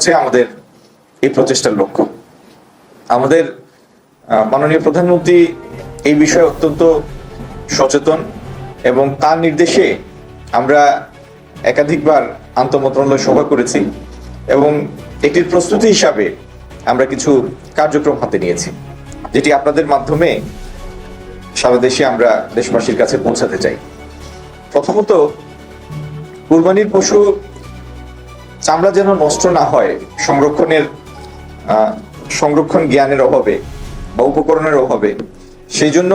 হচ্ছে আমাদের এই প্রচেষ্টার লক্ষ্য। আমাদের মাননীয় প্রধানমন্ত্রী এই বিষয়ে অত্যন্ত সচেতন এবং তার নির্দেশে আমরা একাধিকবার আন্তঃমন্ত্রণালয় সভা করেছি এবং এটির প্রস্তুতি হিসাবে আমরা কিছু কার্যক্রম হাতে নিয়েছি, যেটি আপনাদের মাধ্যমে সারা দেশে আমরা দেশবাসীর কাছে পৌঁছাতে চাই। প্রথমত, কুরবানির পশু চামড়া যেন নষ্ট না হয়, সংরক্ষণ জ্ঞানের অভাবে বা উপকরণের অভাবে, সেই জন্য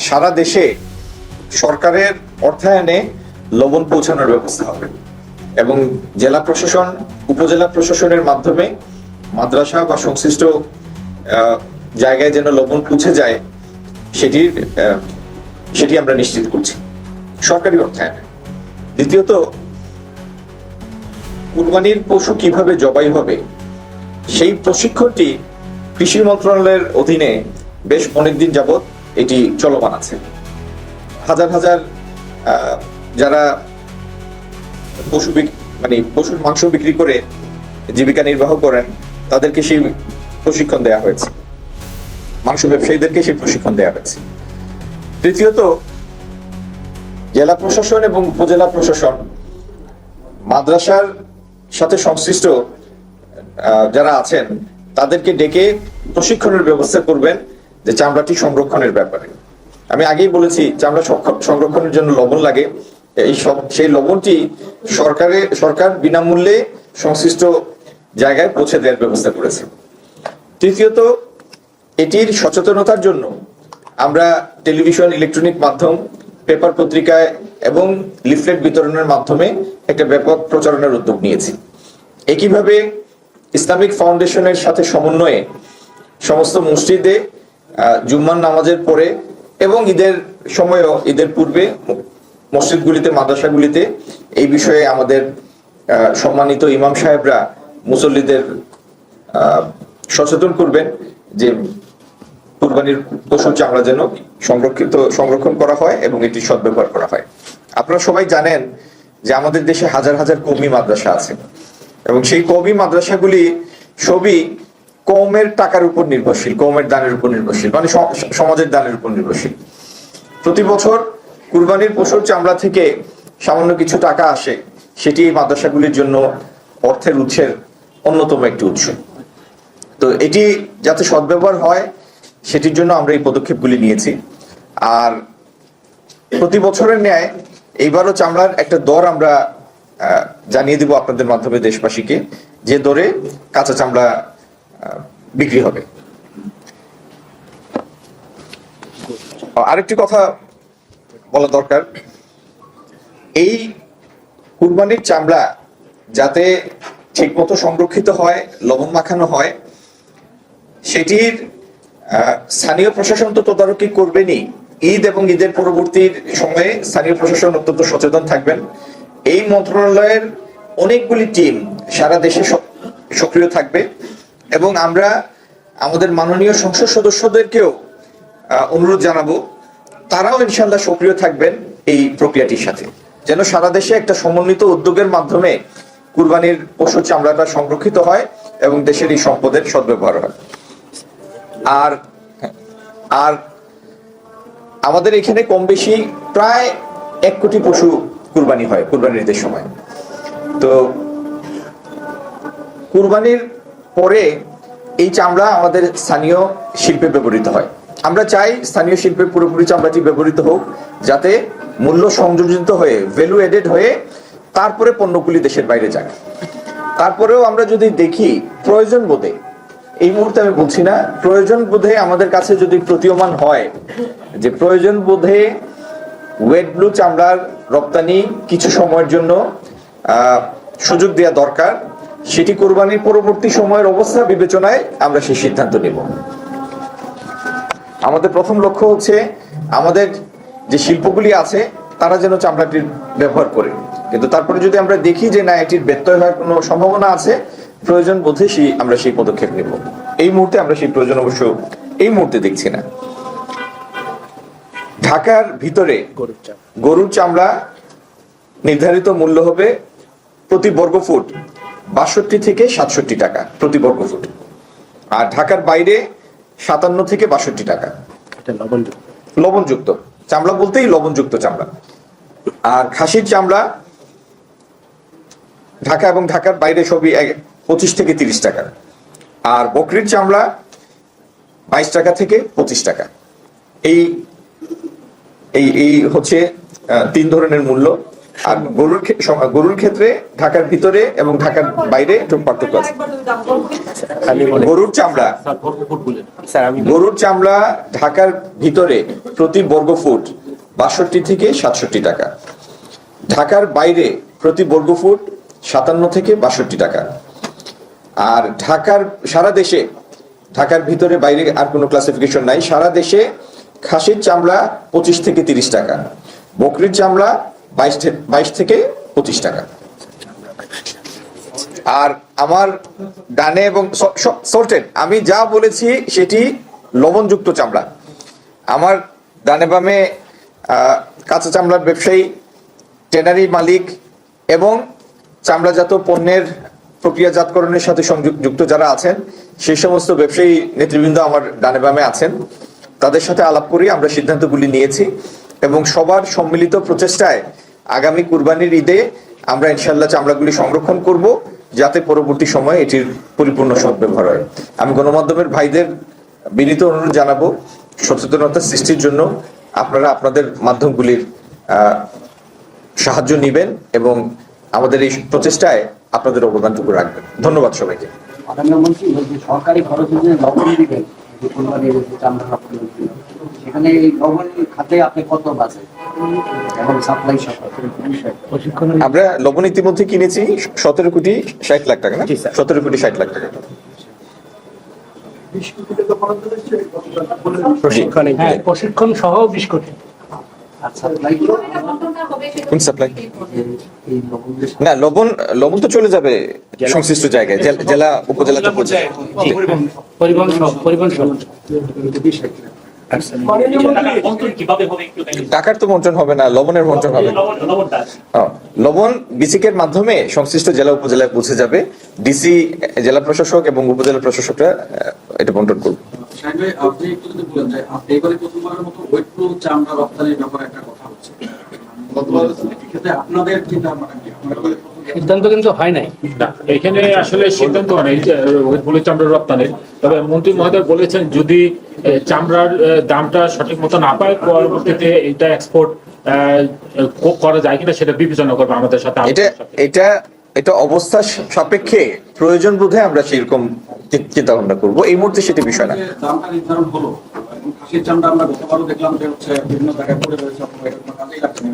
সারা দেশে সরকারের অর্থায়নে লবণ পৌঁছানোর ব্যবস্থা হবে এবং জেলা প্রশাসন, উপজেলা প্রশাসনের মাধ্যমে মাদ্রাসা বা সংশ্লিষ্ট জায়গায় যেন লবণ পৌঁছে যায় সেটি আমরা নিশ্চিত করছি সরকারি অর্থায়নে। দ্বিতীয়ত, কুরবানির পশু কিভাবে জবাই হবে সেই প্রশিক্ষণটি কৃষি মন্ত্রণালয়ের অধীনে বেশ অনেকদিন যাবৎ এটি চলমান আছে। হাজার হাজার যারা পশুর মাংস বিক্রি করে জীবিকা নির্বাহ করেন তাদেরকে সেই প্রশিক্ষণ দেওয়া হয়েছে, মাংস ব্যবসায়ীদেরকে সেই প্রশিক্ষণ দেওয়া হয়েছে। তৃতীয়ত, জেলা প্রশাসন এবং উপজেলা প্রশাসন মাদ্রাসার সাথে সংশ্লিষ্ট যারা আছেন তাদেরকে ডেকে প্রশিক্ষণের ব্যবস্থা করবেন যে চামড়াটি সংরক্ষণের ব্যাপারে। আমি আগেই বলেছি চামড়া সংরক্ষণের জন্য লবণ লাগে, সেই লবণটি সরকার বিনামূল্যে সংশ্লিষ্ট জায়গায় পৌঁছে দেওয়ার ব্যবস্থা করেছে। তৃতীয়ত, এটির সচেতনতার জন্য আমরা টেলিভিশন, ইলেকট্রনিক মাধ্যম, পেপার পত্রিকায় এবং লিফলেট বিতরণের মাধ্যমে একটা ব্যাপক প্রচারণার উদ্যোগ নিয়েছি। একইভাবে ইসলামিক ফাউন্ডেশনের সাথে সমন্বয়ে সমস্ত মসজিদে জুম্মার নামাজের পরে এবং ঈদের সময়ও, ঈদের পূর্বে মসজিদগুলিতে, মাদ্রাসাগুলিতে এই বিষয়ে আমাদের সম্মানিত ইমাম সাহেবরা মুসল্লিদের সচেতন করবেন যে কুরবানির পশুর চামড়া যেন সংরক্ষণ করা হয় এবং এটি সদ্ব্যবহার করা হয়। আপনারা সবাই জানেন যে আমাদের দেশে হাজার হাজার কওমি মাদ্রাসা আছে এবং সেই কওমি মাদ্রাসাগুলি সবই কওমের টাকার উপর নির্ভরশীল, কওমের দানের উপর নির্ভরশীল, মানে সমাজের দানের উপর নির্ভরশীল। প্রতি বছর কুরবানির পশুর চামড়া থেকে সামান্য কিছু টাকা আসে, সেটি এই মাদ্রাসাগুলির জন্য অর্থের উৎসের অন্যতম একটি উৎস। তো এটি যাতে সদ্ব্যবহার হয় সেটির জন্য আমরা এই পদক্ষেপগুলি নিয়েছি। আর প্রতি বছরের ন্যায় এইবারও চামড়ার একটা দর আমরা জানিয়ে দিব আপনাদের মাধ্যমে দেশবাসীকে, যে দরে কাঁচা চামড়া বিক্রি হবে। আরেকটি কথা বলা দরকার, এই কুরবানির চামড়া যাতে ঠিকমতো সংরক্ষিত হয়, লবণ মাখানো হয়, সেটির স্থানীয় প্রশাসন তো তদারকি করবেনই। ঈদ এবং ঈদের পরবর্তী সময়ে স্থানীয় প্রশাসন অত্যন্ত সচেতন থাকবেন। এই মন্ত্রণালয়ের অনেকগুলি টিম সারা দেশে সক্রিয় থাকবে এবং আমরা আমাদের মাননীয় সংসদ সদস্যদেরকেও অনুরোধ জানাবো, তারাও ইনশাল্লাহ সক্রিয় থাকবেন এই প্রক্রিয়াটির সাথে, যেন সারা দেশে একটা সমন্বিত উদ্যোগের মাধ্যমে কুরবানির পশুর চামড়াটা সংরক্ষিত হয় এবং দেশের এই সম্পদের সদ্ব্যবহার হয়। আর আমাদের এখানে কম বেশি প্রায় 1 কোটি পশু কুরবানি হয় কুরবানির ঈদের সময়। তো কুরবানির পরে এই চামড়া আমাদের স্থানীয় শিল্পে ব্যবহৃত হয়। আমরা চাই স্থানীয় শিল্পে পুরোপুরি চামড়াটি ব্যবহৃত হোক, যাতে মূল্য সংযোজিত হয়ে, ভ্যালু এডেড হয়ে তারপরে পণ্যগুলি দেশের বাইরে যাক। তারপরেও আমরা যদি দেখি প্রয়োজন বোধে, এই মুহূর্তে আমি বলছি না, প্রয়োজন বোধে আমাদের কাছে যদি প্রতীয়মান হয় যে প্রয়োজন বোধে ওয়েট ব্লু চামড়ার রপ্তানি কিছু সময়ের জন্য সুযোগ দেওয়া দরকার, সেটি কুরবানির পরবর্তী সময়ের অবস্থা বিবেচনায় আমরা সেই সিদ্ধান্ত নেব। আমাদের প্রথম লক্ষ্য হচ্ছে আমাদের যে শিল্পগুলি আছে তারা যেন চামড়াটির ব্যবহার করে, কিন্তু তারপরে যদি আমরা দেখি যে না, এটির ব্যত্যয় হওয়ার কোনো সম্ভাবনা আছে, প্রয়োজন বোধে আমরা সেই পদক্ষেপ নেব। এই মুহূর্তে আমরা সেই প্রয়োজন অবশ্য এই মুহূর্তে দেখছি না। ঢাকার ভিতরে গরুর চামড়া নির্ধারিত মূল্য হবে প্রতি বর্গ ফুট 62 থেকে 67 টাকা প্রতি বর্গ ফুট, আর ঢাকার বাইরে 57 থেকে 62 টাকা। লবণযুক্ত চামড়া বলতেই লবণযুক্ত চামড়া। আর খাসির চামড়া ঢাকা এবং ঢাকার বাইরে সবই 25 থেকে 30 টাকা। আর বকরির চামড়া 22 টাকা থেকে 25 টাকা। এই এই এই হচ্ছে 3 ধরনের মূল্য। আর গরুর ক্ষেত্রে ঢাকার ভিতরে এবং ঢাকার বাইরে একটু পার্থক্য আছে। গরুর চামড়া ঢাকার ভিতরে প্রতি বর্গ ফুট 62 থেকে 67 টাকা, ঢাকার বাইরে প্রতি বর্গ ফুট 57 থেকে 62 টাকা। আর সারা দেশে, ঢাকার ভিতরে বাইরে আর কোনো ক্লাসিফিকেশন নাই, সারা দেশে খাসির চামড়া 25 থেকে 30 টাকা, বকরির চামড়া 22 থেকে 25 টাকা। আর আমার ডানে এবং সল্টেড, আমি যা বলেছি সেটি লবণযুক্ত চামড়া। আমার ডানে বামে কাঁচা চামড়ার ব্যবসায়ী, ট্যানারি মালিক এবং চামড়াজাত পণ্যের প্রক্রিয়াজাতকরণের সাথে সংযুক্ত যারা আছেন, সেই সমস্ত ব্যবসায়ী নেতৃবৃন্দ আমার ডানে বামে আছেন। তাদের সাথে আলাপ করে আমরা সিদ্ধান্তগুলি নিয়েছি এবং সবার সম্মিলিত প্রচেষ্টায় আগামী কুরবানির ঈদে আমরা ইনশাল্লাহ চামড়াগুলি সংরক্ষণ করব, যাতে পরবর্তী সময়ে এটির পরিপূর্ণ সদ্ব্যবহার হয়। আমি গণমাধ্যমের ভাইদের বিনীত অনুরোধ জানাবো, সচেতনতা সৃষ্টির জন্য আপনারা আপনাদের মাধ্যমগুলির সাহায্য নেবেন এবং আমাদের এই প্রচেষ্টায় আপনাদের অবদানটুকু রাখবেন। ধন্যবাদ সবাইকে। সরকারি খরচে যে লবণ দিবেন, সেখানে এই লবণ খাতে আপনি কত বাজেট এবং সাপ্লাই আমরা লবণ ইতিমধ্যে কিনেছি 17 কোটি 60 লাখ টাকা, না 17 কোটি 60 লাখ টাকা। প্রশিক্ষণ সহ 20 কোটি। কোন সাপ্লাই? না, লবণ তো চলে যাবে সংশ্লিষ্ট জায়গায়, জেলা উপজেলা টাকার তো বন্টন হবে না, লবণের বন্টন হবে। লবণ বিসিকের মাধ্যমে সংশ্লিষ্ট জেলা উপজেলায় পৌঁছে যাবে। ডিসি, জেলা প্রশাসক এবং উপজেলা প্রশাসকরা এটা বন্টন করবে। আপনি একটু যদি বলেন যে এবারে প্রথমবারের মতো ওয়েট প্রুফ চামড়া রপ্তানির ব্যাপারে একটা কথা হচ্ছে, আপনাদের চিন্তা ভাবনা কি? সিদ্ধান্ত কিন্তু হয় নাই না, এখানে আসলে সিদ্ধান্ত নেই ওয়েট চামড়ার রপ্তানির। তবে মন্ত্রী মহোদয় বলেছেন যদি চামড়ার দামটা সঠিক মতো না পায়, পরবর্তীতে এটা এক্সপোর্ট করা যায় কিনা সেটা বিবেচনা করবে আমাদের সাথে। এটা অবস্থা সাপেক্ষে প্রয়োজন বোধে আমরা সেরকম চিন্তা ভাবনা করবো। এই মুহূর্তে সেটা বিষয় না। দামটা নির্ধারণ হলো, খাসির চামড়া আমরা গতবারও দেখলাম যে হচ্ছে বিভিন্ন জায়গায় পড়ে রয়েছে, কাজেই লাগছে না,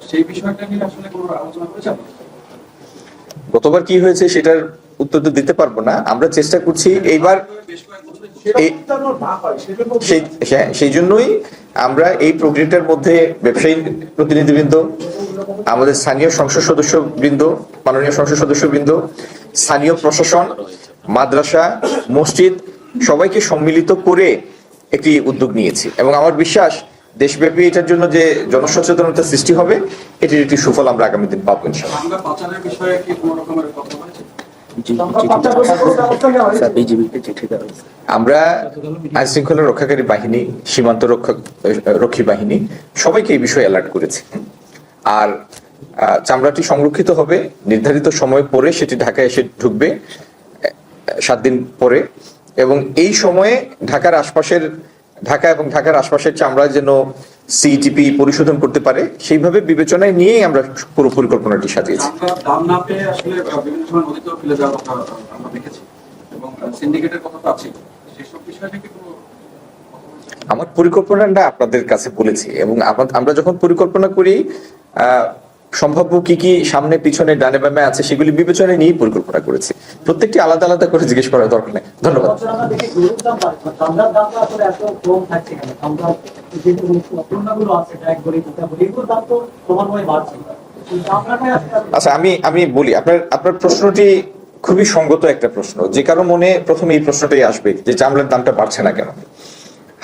সেই বিষয়টা নিয়ে আসলে কোনো আলোচনা করেছেন? গতবার কি হয়েছে সেটার উত্তর তো দিতে পারবো না। আমরা চেষ্টা করছি এইবার, সেই জন্যই আমরা এই প্রক্রিয়াটার মধ্যে ব্যবসায়ী প্রতিনিধিবৃন্দ, আমাদের স্থানীয় সংসদ সদস্যবৃন্দ, মাননীয় সংসদ সদস্যবৃন্দ, স্থানীয় প্রশাসন, মাদ্রাসা, মসজিদ সবাইকে সম্মিলিত করে একটি উদ্যোগ নিয়েছি এবং আমার বিশ্বাস দেশব্যাপী এটার জন্য যে জনসচেতনতা সৃষ্টি হবে, এটির একটি সুফল আমরা আগামী দিন পাবো ইনশাআল্লাহ। আমরা পাচারের বিষয়ে কি কোনো রকমের কথা বলেছি? আমরা আইন শৃঙ্খলা রক্ষাকারী বাহিনী, সীমান্ত রক্ষী বাহিনী সবাইকে এই বিষয়ে অ্যালার্ট করেছি। আর চামড়াটি সংরক্ষিত হবে নির্ধারিত সময় পরে, সেটি ঢাকায় এসে ঢুকবে 7 দিন পরে, এবং এই সময়ে ঢাকা এবং ঢাকার আশপাশের চামড়া যেন সিটিপি পরিশোধন করতে পারে, সেইভাবে বিবেচনায় নিয়েই আমরা পুরো পরিকল্পনাটি সাজিয়েছি। দাম না পেয়ে আসলে বিভিন্ন সময় নদীতেও ফেলে যাওয়ার কথা আমরা দেখেছি এবং সিন্ডিকেটের কথা তো আছে, সেসব বিষয়টা কি কোনো? আমার পরিকল্পনাটা আপনাদের কাছে বলেছি এবং আমরা যখন পরিকল্পনা করি সম্ভাব্য কি কি সামনে পিছনে ডানে বামে আছে সেগুলি বিবেচনায় নিয়ে পরিকল্পনা করেছি। প্রত্যেকটি আলাদা আলাদা করে জিজ্ঞেস করার দরকার নেই। ধন্যবাদ। আচ্ছা, আমি বলি, আপনার প্রশ্নটি খুবই সঙ্গত একটা প্রশ্ন। যে কারো মনে প্রথমে এই প্রশ্নটাই আসবে যে চামড়ার দামটা বাড়ছে না কেন।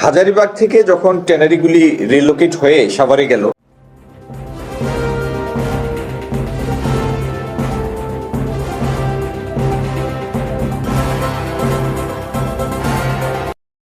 হাজারীবাগ থেকে যখন ট্যানারিগুলি রিলোকেট হয়ে সাভারে গেল,